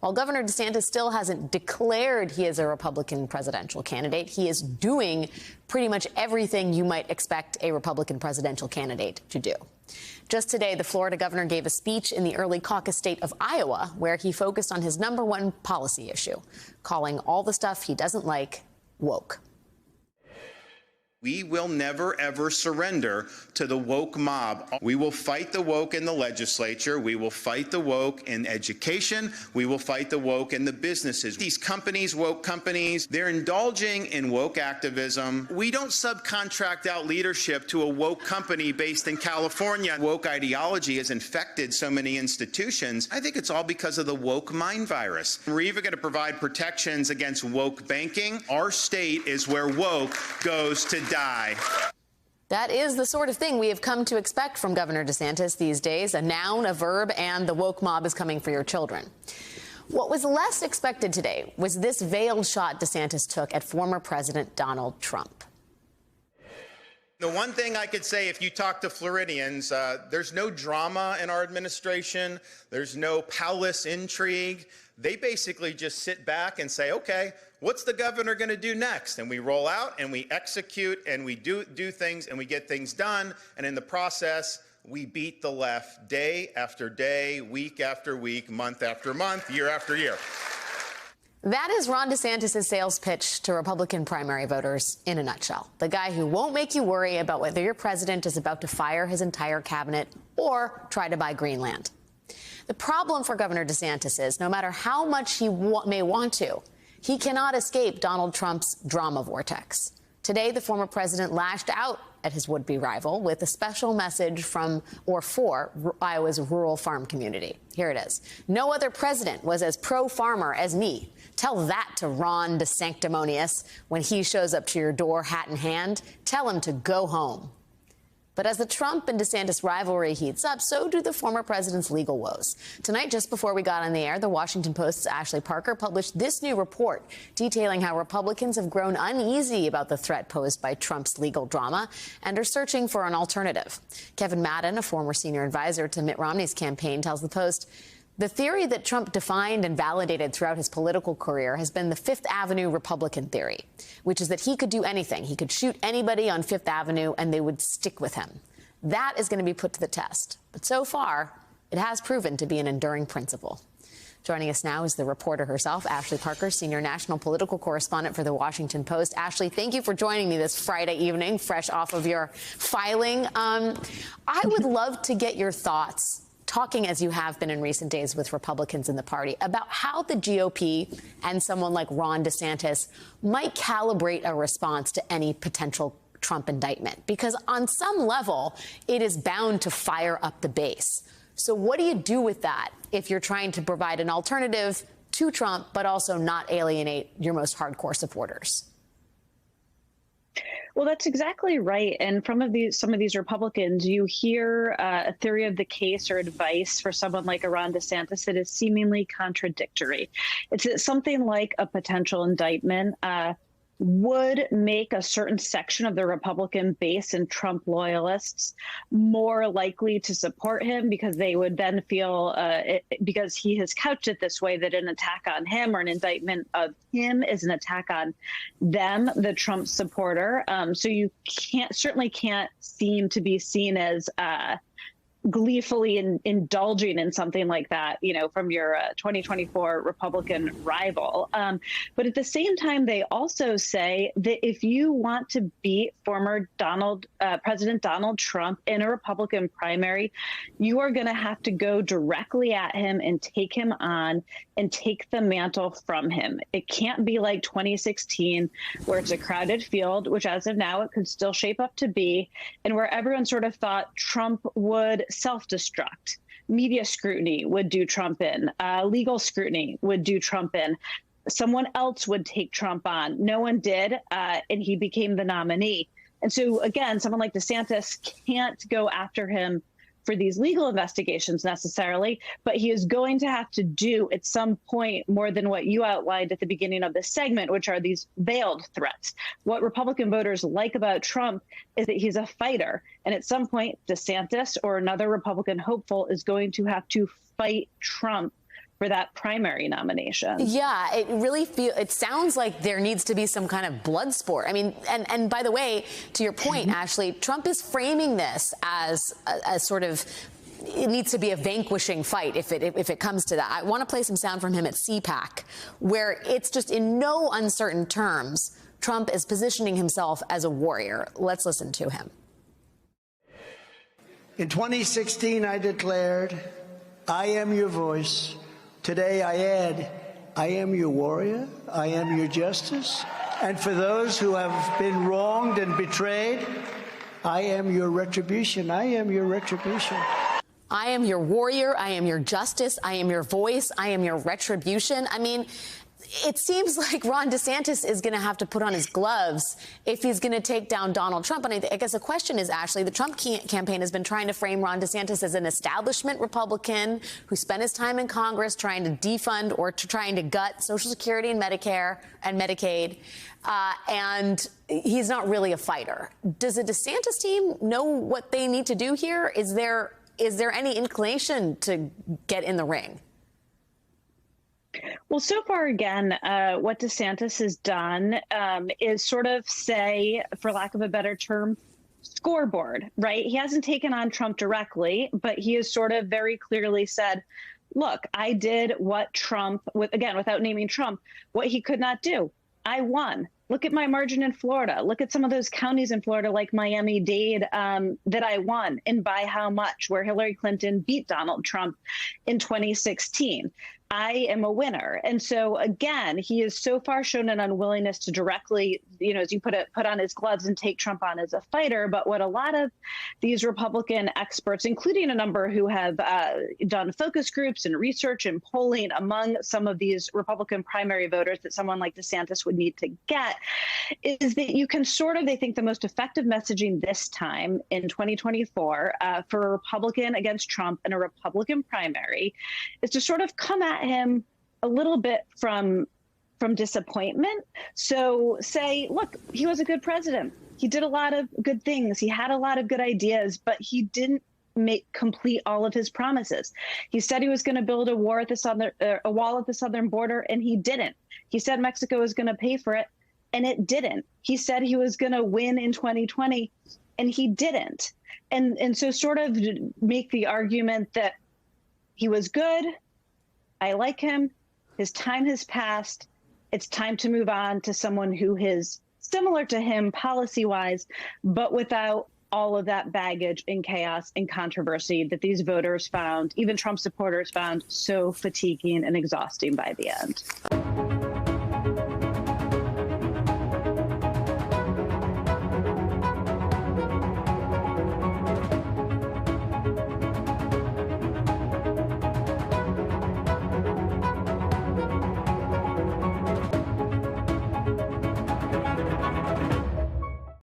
While Governor DeSantis still hasn't declared he is a Republican presidential candidate, he is doing pretty much everything you might expect a Republican presidential candidate to do. Just today, the Florida governor gave a speech in the early caucus state of Iowa, where he focused on his #1 policy issue, calling all the stuff he doesn't like woke. We will never, ever surrender to the woke mob. We will fight the woke in the legislature. We will fight the woke in education. We will fight the woke in the businesses. These companies, woke companies, they're indulging in woke activism. We don't subcontract out leadership to a woke company based in California. Woke ideology has infected so many institutions. I think it's all because of the woke mind virus. We're even going to provide protections against woke banking. Our state is where woke goes to die. That is the sort of thing we have come to expect from Governor DeSantis these days, a noun, a verb, and the woke mob is coming for your children. What was less expected today was this veiled shot DeSantis took at former President Donald Trump. The one thing I could say, if you talk to Floridians, there's no drama in our administration. There's no palace intrigue. They basically just sit back and say, okay, what's the governor going to do next? And we roll out and we execute and we do things and we get things done. And in the process, we beat the left day after day, week after week, month after month, year after year. That is Ron DeSantis' sales pitch to Republican primary voters in a nutshell. The guy who won't make you worry about whether your president is about to fire his entire cabinet or try to buy Greenland. The problem for Governor DeSantis is no matter how much he may want to, he cannot escape Donald Trump's drama vortex. Today, the former president lashed out at his would-be rival with a special message from or for Iowa's rural farm community. Here it is. No other president was as pro-farmer as me. Tell that to Ron DeSanctimonious when he shows up to your door, hat in hand. Tell him to go home. But as the Trump and DeSantis rivalry heats up, so do the former president's legal woes. Tonight, just before we got on the air, the Washington Post's Ashley Parker published this new report detailing how Republicans have grown uneasy about the threat posed by Trump's legal drama and are searching for an alternative. Kevin Madden, a former senior advisor to Mitt Romney's campaign, tells the Post, the theory that Trump defined and validated throughout his political career has been the Fifth Avenue Republican theory, which is that he could do anything. He could shoot anybody on Fifth Avenue and they would stick with him. That is going to be put to the test. But so far, it has proven to be an enduring principle. Joining us now is the reporter herself, Ashley Parker, senior national political correspondent for the Washington Post. Ashley, thank you for joining me this Friday evening, fresh off of your filing. I would love to get your thoughts, talking as you have been in recent days with Republicans in the party, about how the GOP and someone like Ron DeSantis might calibrate a response to any potential Trump indictment. Because on some level, it is bound to fire up the base. So what do you do with that if you're trying to provide an alternative to Trump, but also not alienate your most hardcore supporters? Well, that's exactly right. And from some of these Republicans, you hear a theory of the case or advice for someone like a Ron DeSantis that is seemingly contradictory. It's something like a potential indictment would make a certain section of the Republican base and Trump loyalists more likely to support him because they would then feel, because he has couched it this way, that an attack on him or an indictment of him is an attack on them, the Trump supporter. So you certainly can't seem to be seen as gleefully indulging in something like that, from your 2024 Republican rival. But at the same time, they also say that if you want to beat former President Donald Trump in a Republican primary, you are going to have to go directly at him and take him on and take the mantle from him. It can't be like 2016, where it's a crowded field, which as of now, it could still shape up to be, and where everyone sort of thought Trump would self-destruct. Media scrutiny would do Trump in. Legal scrutiny would do Trump in. Someone else would take Trump on. No one did, and he became the nominee. And so, again, someone like DeSantis can't go after him for these legal investigations necessarily, but he is going to have to do at some point more than what you outlined at the beginning of this segment, which are these veiled threats. What Republican voters like about Trump is that he's a fighter. And at some point, DeSantis or another Republican hopeful is going to have to fight Trump for that primary nomination. Yeah, it sounds like there needs to be some kind of blood sport. I mean, and by the way, to your point, Ashley, Trump is framing this as a sort of, it needs to be a vanquishing fight if it comes to that. I want to play some sound from him at CPAC, where it's just in no uncertain terms, Trump is positioning himself as a warrior. Let's listen to him. In 2016, I declared, I am your voice. Today I add, I am your warrior, I am your justice, and for those who have been wronged and betrayed, I am your retribution, I am your retribution. I am your warrior, I am your justice, I am your voice, I am your retribution. I mean, it seems like Ron DeSantis is going to have to put on his gloves if he's going to take down Donald Trump. And I guess the question is, Ashley, the Trump campaign has been trying to frame Ron DeSantis as an establishment Republican who spent his time in Congress trying to defund or trying to gut Social Security and Medicare and Medicaid. And he's not really a fighter. Does the DeSantis team know what they need to do here? Is there any inclination to get in the ring? Well, so far, again, what DeSantis has done is sort of say, for lack of a better term, scoreboard, right? He hasn't taken on Trump directly, but he has sort of very clearly said, look, I did what Trump, again, without naming Trump, what he could not do. I won. Look at my margin in Florida. Look at some of those counties in Florida, like Miami-Dade, that I won, and by how much, where Hillary Clinton beat Donald Trump in 2016. I am a winner. And so, again, he has so far shown an unwillingness to directly, as you put it, put on his gloves and take Trump on as a fighter. But what a lot of these Republican experts, including a number who have done focus groups and research and polling among some of these Republican primary voters that someone like DeSantis would need to get, is that you can they think the most effective messaging this time in 2024 for a Republican against Trump in a Republican primary is to sort of come at him a little bit from disappointment. So say, look, he was a good president. He did a lot of good things. He had a lot of good ideas, but he didn't complete all of his promises. He said he was going to build a wall at the southern border, and he didn't. He said Mexico was going to pay for it, and it didn't. He said he was going to win in 2020, and he didn't. And so sort of make the argument that he was good. I like him. His time has passed. It's time to move on to someone who is similar to him policy-wise, but without all of that baggage and chaos and controversy that these voters found, even Trump supporters found, so fatiguing and exhausting by the end.